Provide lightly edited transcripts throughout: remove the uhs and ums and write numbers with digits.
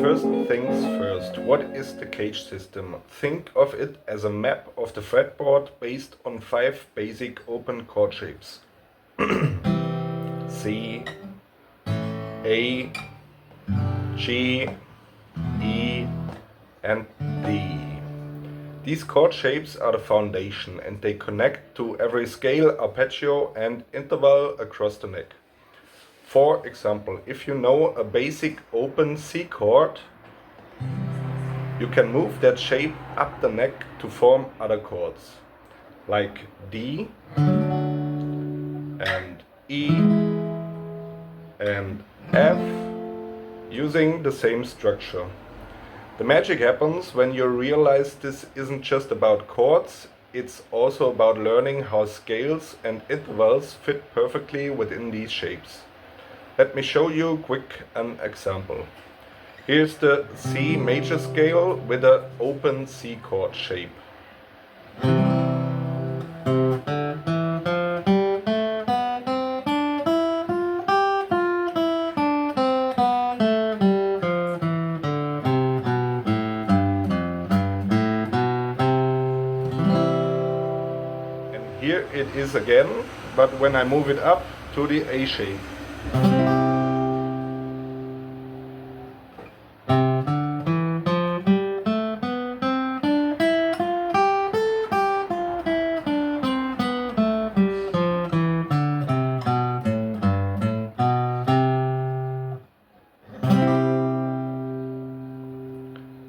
First things first, what is the CAGED system? Think of it as a map of the fretboard based on 5 basic open chord shapes. C, A, G, E and D. These chord shapes are the foundation and they connect to every scale, arpeggio and interval across the neck. For example, if you know a basic open C chord, you can move that shape up the neck to form other chords, like D and E and F, using the same structure. The magic happens when you realize this isn't just about chords, it's also about learning how scales and intervals fit perfectly within these shapes. Let me show you quick an example. Here's the C major scale with an open C chord shape. And here it is again, but when I move it up to the A shape.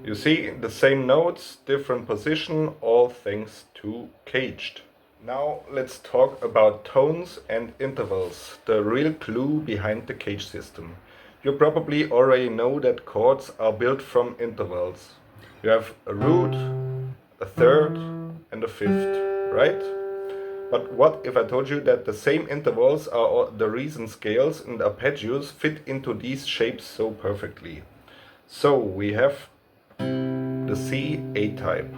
You see, the same notes, different position, all thanks to CAGED. Now let's talk about tones and intervals, the real clue behind the CAGED system. You probably already know that chords are built from intervals. You have a root, a third and a fifth, right? But what if I told you that the same intervals are the reason scales and arpeggios fit into these shapes so perfectly? So we have the C A-type.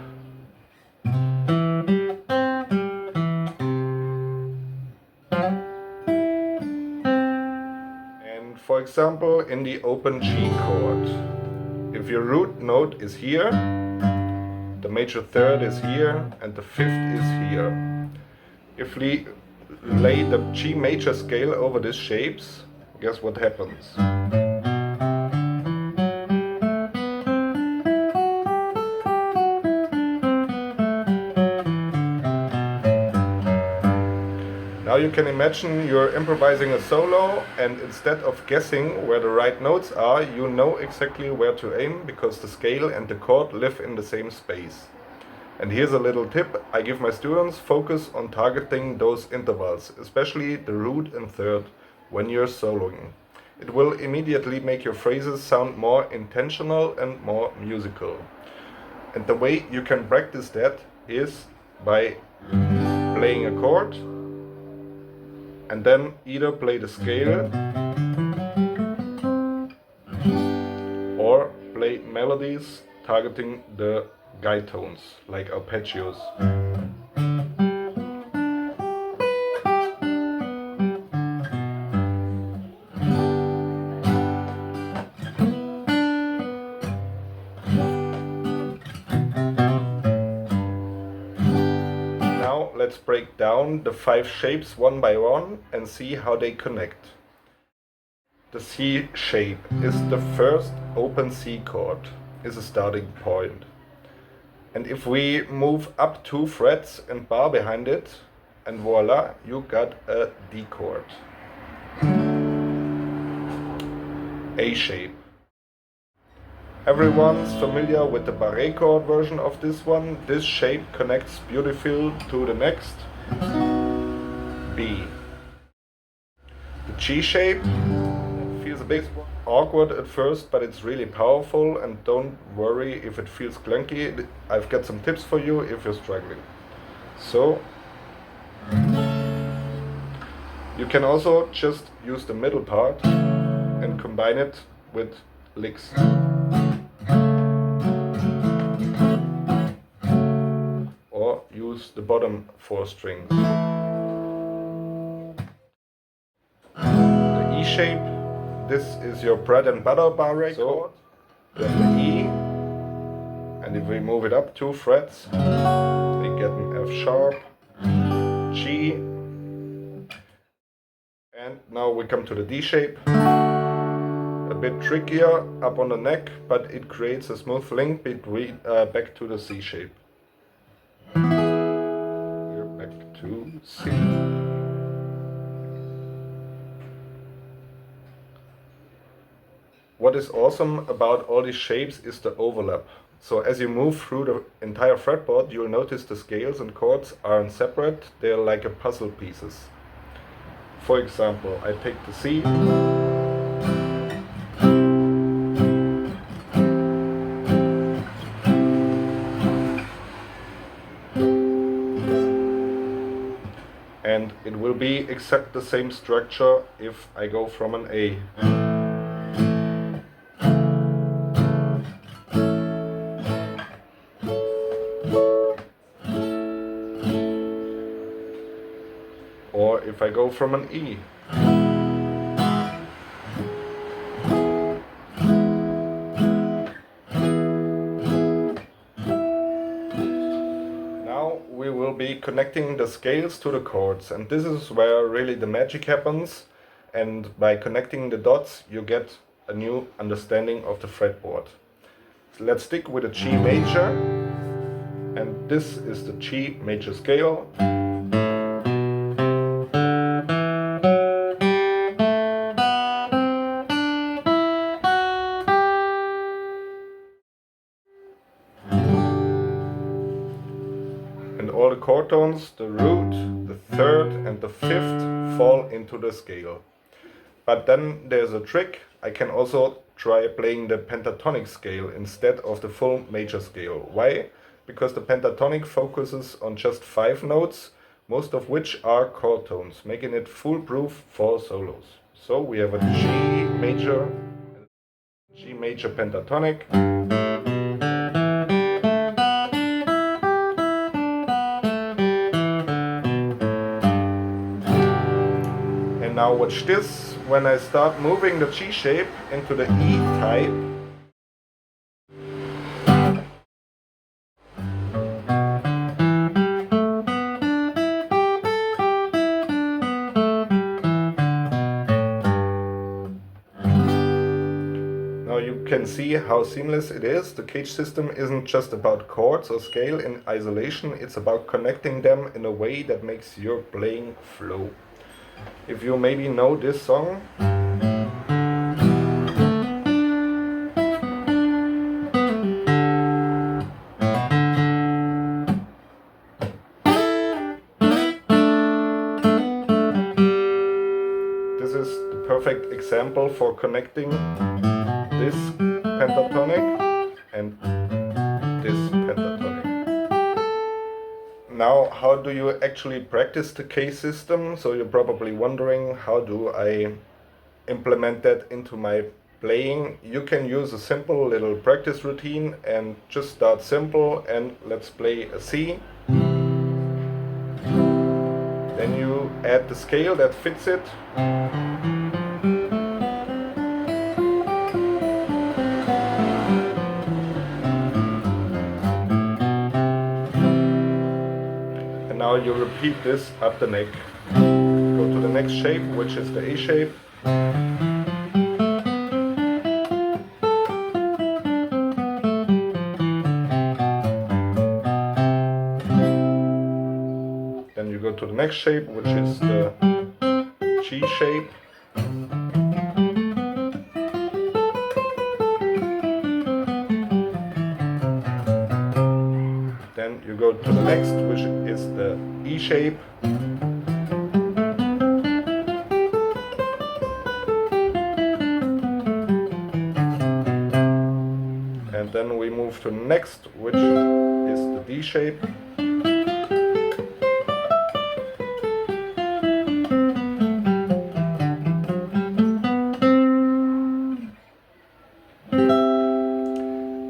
And for example, in the open G chord, if your root note is here, the major third is here, and the fifth is here. If we lay the G major scale over these shapes, guess what happens? Now you can imagine you're improvising a solo and instead of guessing where the right notes are, you know exactly where to aim because the scale and the chord live in the same space. And here's a little tip I give my students: focus on targeting those intervals, especially the root and third, when you're soloing. It will immediately make your phrases sound more intentional and more musical. And the way you can practice that is by playing a chord and then either play the scale or play melodies targeting the guide tones, like arpeggios. Now let's break down the 5 shapes one by one and see how they connect. The C shape is the first open C chord, is a starting point. And if we move up 2 frets and bar behind it, and voila, you got a D chord. A shape. Everyone's familiar with the barré chord version of this one. This shape connects beautifully to the next, B. The G shape feels a bit awkward at first, but it's really powerful, and don't worry if it feels clunky. I've got some tips for you if you're struggling. So you can also just use the middle part and combine it with licks. Or use the bottom 4 strings. The E shape, this is your bread and butter barré chord. then the E, and if we move it up 2 frets, we get an F sharp, G, and now we come to the D shape. A bit trickier up on the neck, but it creates a smooth link between back to the C shape. We're back to C. What is awesome about all these shapes is the overlap. So as you move through the entire fretboard, you'll notice the scales and chords aren't separate, they're like a puzzle pieces. For example, I take the C, and it will be exact the same structure if I go from an A. Or if I go from an E. Now we will be connecting the scales to the chords, and this is where really the magic happens, and by connecting the dots you get a new understanding of the fretboard. So let's stick with the G major, and this is the G major scale. And all the chord tones, the root, the third and the fifth, fall into the scale. But then there's a trick. I can also try playing the pentatonic scale instead of the full major scale. Why? Because the pentatonic focuses on just 5 notes, most of which are chord tones, making it foolproof for solos. So we have a G major pentatonic. Now watch this, when I start moving the G shape into the E type, now you can see how seamless it is. The Cage system isn't just about chords or scale in isolation, it's about connecting them in a way that makes your playing flow. If you maybe know this song, this is the perfect example for connecting this pentatonic and this pentatonic. Now, how do you actually practice the Cage system? So you're probably wondering, how do I implement that into my playing? You can use a simple little practice routine and just start simple and let's play a C. Then you add the scale that fits it. Now you repeat this up the neck. Go to the next shape, which is the A shape. Then you go to the next shape, which is the G shape. Then you go to the next, which is the E shape. And then we move to the next, which is the D shape.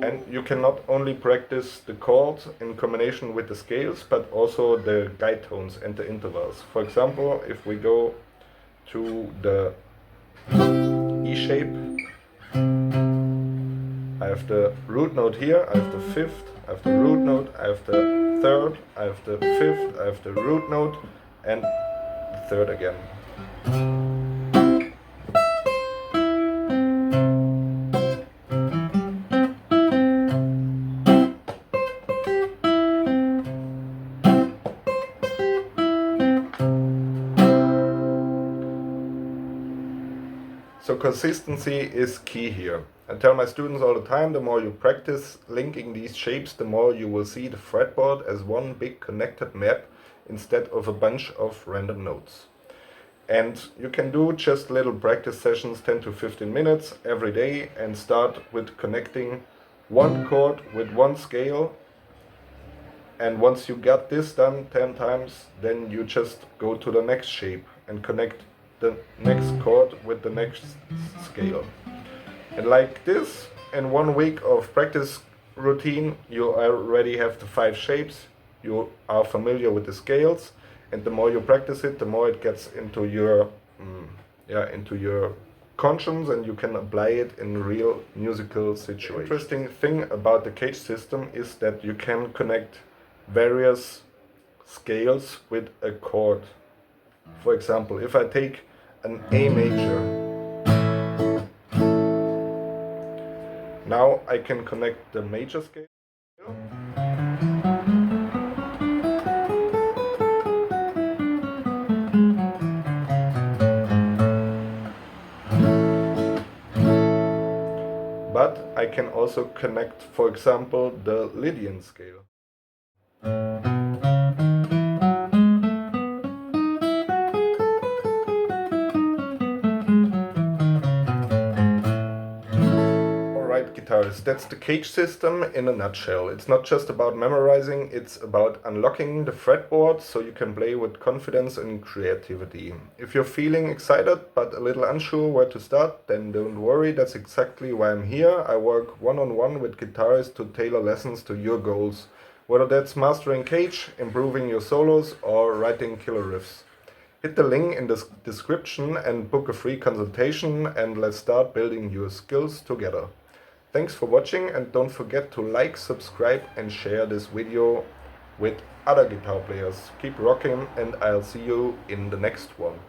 And you can not only practice the chords in combination with the scales, but also the guide tones and the intervals. For example, if we go to the E shape, I have the root note here, I have the fifth, I have the root note, I have the third, I have the fifth, I have the root note, and the third again. So consistency is key here. I tell my students all the time, the more you practice linking these shapes, the more you will see the fretboard as one big connected map instead of a bunch of random notes. And you can do just little practice sessions, 10 to 15 minutes every day, and start with connecting one chord with one scale. And once you got this done 10 times, then you just go to the next shape and connect the next chord with the next scale. And like this, in 1 week of practice routine, you already have the 5 shapes, you are familiar with the scales, and the more you practice it, the more it gets into your conscience, and you can apply it in real musical situations. The interesting thing about the Cage system is that you can connect various scales with a chord. For example, if I take an A major, now I can connect the major scale but I can also connect, for example, the Lydian scale. Guitarists, that's the Cage system in a nutshell. It's not just about memorizing, it's about unlocking the fretboard so you can play with confidence and creativity. If you're feeling excited but a little unsure where to start, then don't worry, that's exactly why I'm here. I work one-on-one with guitarists to tailor lessons to your goals, whether that's mastering Cage, improving your solos, or writing killer riffs. Hit the link in the description and book a free consultation, and let's start building your skills together. Thanks for watching, and don't forget to like, subscribe and share this video with other guitar players. Keep rocking, and I'll see you in the next one.